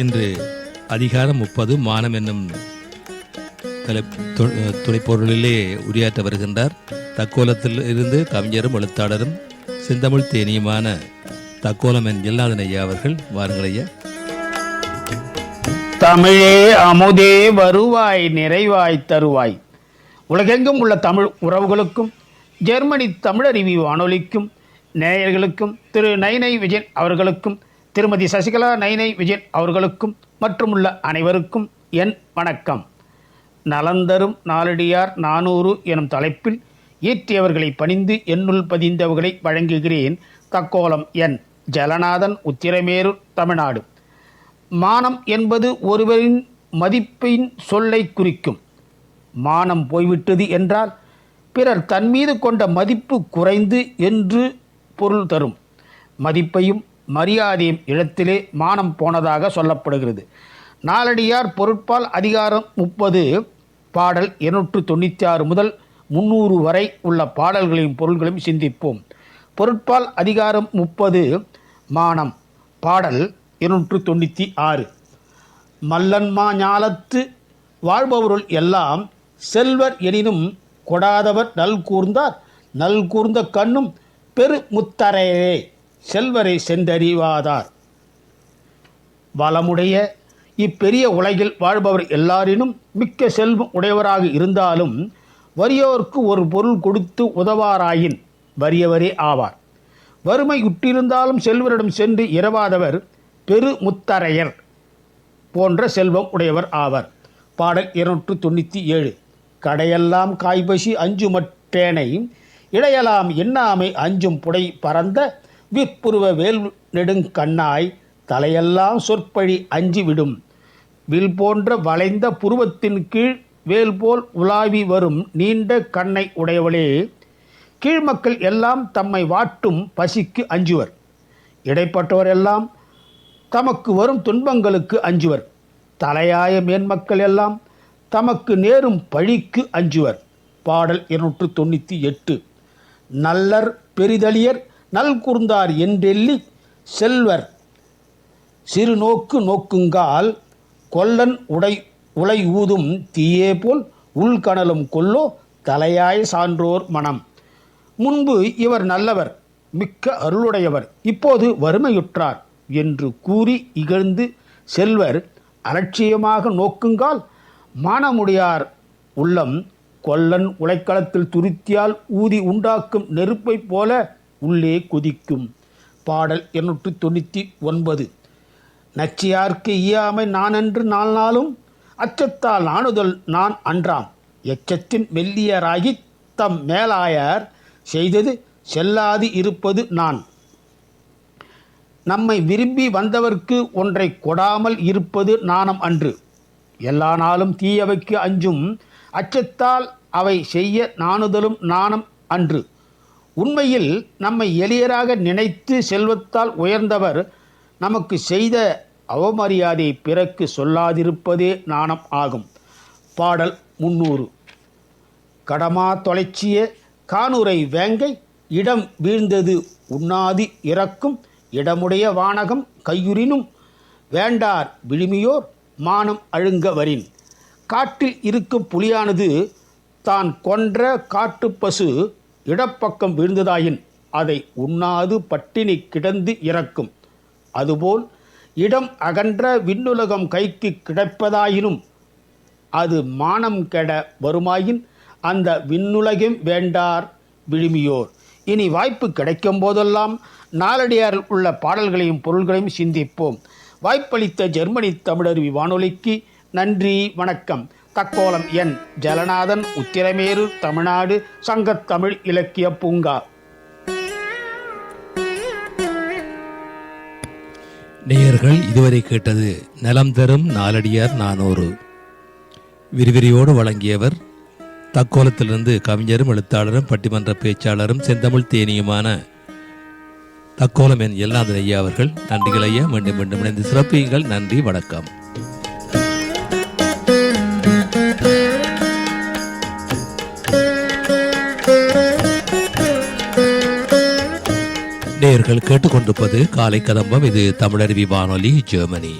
இன்று அதிகாரம் 30 மானம் என்னும் துணைப்பொருளிலே உரையாற்ற வருகின்றார். தக்கோலத்தில் இருந்து கவிஞரும் எழுத்தாளரும் செந்தமிழ் தேனியுமான தக்கோலம் என் எல்லாதன் ஐயா அவர்கள். வாருங்கள் ஐயா. தமிழே அமுதே வருவாய் நிறைவாய் தருவாய். உலகெங்கும் உள்ள தமிழ் உறவுகளுக்கும் ஜெர்மனி தமிழருவி வானொலிக்கும் நேயர்களுக்கும் திரு நைனை விஜயன் அவர்களுக்கும் திருமதி சசிகலா நைனை விஜயன் அவர்களுக்கும் மற்றும் உள்ள அனைவருக்கும் என் வணக்கம். நலந்தரும் நாளடியார் 400 எனும் தலைப்பில் இயற்றியவர்களை பணிந்து என்னுள் பதிந்தவர்களை வழங்குகிறேன். தக்கோலம் என் ஜலநாதன், உத்திரமேரூர், தமிழ்நாடு. மானம் என்பது ஒருவரின் மதிப்பின் சொல்லை குறிக்கும். மானம் போய்விட்டது என்றால் பிறர் தன்மீது கொண்ட மதிப்பு குறைந்து என்று பொருள் தரும். மதிப்பையும் மரியாதையும் இடத்திலே மானம் போனதாக சொல்லப்படுகிறது. நாலடியார் பொருட்பால் அதிகாரம் 30 பாடல் 296 முதல் 300 வரை உள்ள பாடல்களையும் பொருள்களையும் சிந்திப்போம். பொருட்பால் அதிகாரம் 30 மானம் பாடல் 296. மல்லன்மா ஞாலத்து வாழ்பவருள் எல்லாம் செல்வர் எனினும் கொடாதவர் நல் கூர்ந்தார். நல் கூர்ந்த கண்ணும் பெரு முத்தரையே செல்வரை சென்றறிவாதார். வளமுடைய இப்பெரிய உலகில் வாழ்பவர் எல்லாரினும் மிக்க செல்வம் உடையவராக இருந்தாலும் வறியோர்க்கு ஒரு பொருள் கொடுத்து உதவாராயின் வறியவரே ஆவார். வறுமை உற்றிருந்தாலும் செல்வரிடம் சென்று இரவாதவர் பெரு முத்தரையர் போன்ற செல்வம் உடையவர் ஆவர். பாடல் 297. கடையெல்லாம் காய்பசி அஞ்சு மட்டேனை இடையலாம் எண்ணாமை அஞ்சும் புடை பறந்த விற்புருவ வேல் நெடுங்கண்ணாய் தலையெல்லாம் சொற்பழி அஞ்சி விடும். வில் போன்ற வளைந்த புருவத்தின் கீழ் வேல் போல் உலாவி வரும் நீண்ட கண்ணை உடையவளே. கீழ்மக்கள் எல்லாம் தம்மை வாட்டும் பசிக்கு அஞ்சுவர். இடைப்பட்டவர் எல்லாம் தமக்கு வரும் துன்பங்களுக்கு அஞ்சுவர். தலையாய மேன்மக்கள் எல்லாம் தமக்கு நேரும் பழிக்கு அஞ்சுவர். பாடல் 298. நல்லர் பெரிதலியர் நல் கூர்ந்தார் என்றெல்லி செல்வர் சிறு நோக்கு நோக்குங்கால் கொல்லன் உலை ஊதும் தீயே போல் உள்கணலும் கொல்லோ தலையாய சான்றோர் மனம். முன்பு இவர் நல்லவர், மிக்க அருளுடையவர், இப்போது வறுமையுற்றார் என்று கூறி இகழ்ந்து செல்வர் அலட்சியமாக நோக்குங்கால் மானமுடையார் உள்ளம் கொல்லன் உலைக்களத்தில் துருத்தியால் ஊதி உண்டாக்கும் நெருப்பை போல உள்ளே கொதிக்கும். பாடல் 299. நச்சியார்க்கு ஈயாமை நானென்று நாளும் அச்சத்தால் நாணுதல் நான் அன்றாம். எச்சத்தின் மெல்லியராகி தம் மேலாயார் செய்தது செல்லாது இருப்பது நான். நம்மை விரும்பி வந்தவர்க்கு ஒன்றை கொடாமல் இருப்பது நாணம் அன்று. எல்லா நாளும் தீயவைக்கு அஞ்சும் அச்சத்தால் அவை செய்ய நாணுதலும் நாணம் அன்று. உண்மையில் நம்மை எளியராக நினைத்து செல்வத்தால் உயர்ந்தவர் நமக்கு செய்த அவமரியாதையை பிறக்கு சொல்லாதிருப்பதே நாணம் ஆகும். பாடல் 300. கடமா தொலைச்சிய கானுரை வேங்கை இடம் வீழ்ந்தது உண்ணாதி இறக்கும். இடமுடைய வானகம் கையுறினும் வேண்டார் விழுமியோர் மானம் அழுங்க வரின். காட்டில் இருக்கும் புலியானது தான் கொன்ற காட்டு பசு இடப்பக்கம் வீழ்ந்ததாயின் அதை உண்ணாது பட்டினி கிடந்து இறக்கும். அதுபோல் இடம் அகன்ற விண்ணுலகம் கைக்கு கிடைப்பதாயினும் அது மானம் கெட வருமாயின் அந்த விண்ணுலகம் வேண்டார் விழுமியோர். இனி வாய்ப்பு கிடைக்கும் போதெல்லாம் நாலடியாரில் உள்ள பாடல்களையும் பொருள்களையும் சிந்திப்போம். வாய்ப்பளித்த ஜெர்மனி தமிழருவி வானொலிக்கு நன்றி, வணக்கம். தக்கோலம் என் ஜலநாதன், உத்திரமேரூர், தமிழ்நாடு. சங்கத்தமிழ் இலக்கிய பூங்கா. நேயர்கள் இதுவரை கேட்டது நலம் தரும் நாலடியார் 400. விரிவிரியோடு வழங்கியவர் தக்கோலத்திலிருந்து கவிஞரும் எழுத்தாளரும் பட்டிமன்ற பேச்சாளரும் செந்தமிழ் தேனியுமான தக்கோலம் என் எல்லாதன் ஐயா அவர்கள். நன்றிகள் ஐயா. மீண்டும் மீண்டும் இணைந்து சிறப்பியுங்கள். நன்றி, வணக்கம். நேயர்கள் கேட்டுக்கொண்டிருப்பது காலை கதம்பம். இது தமிழருவி வானொலி, ஜெர்மனி.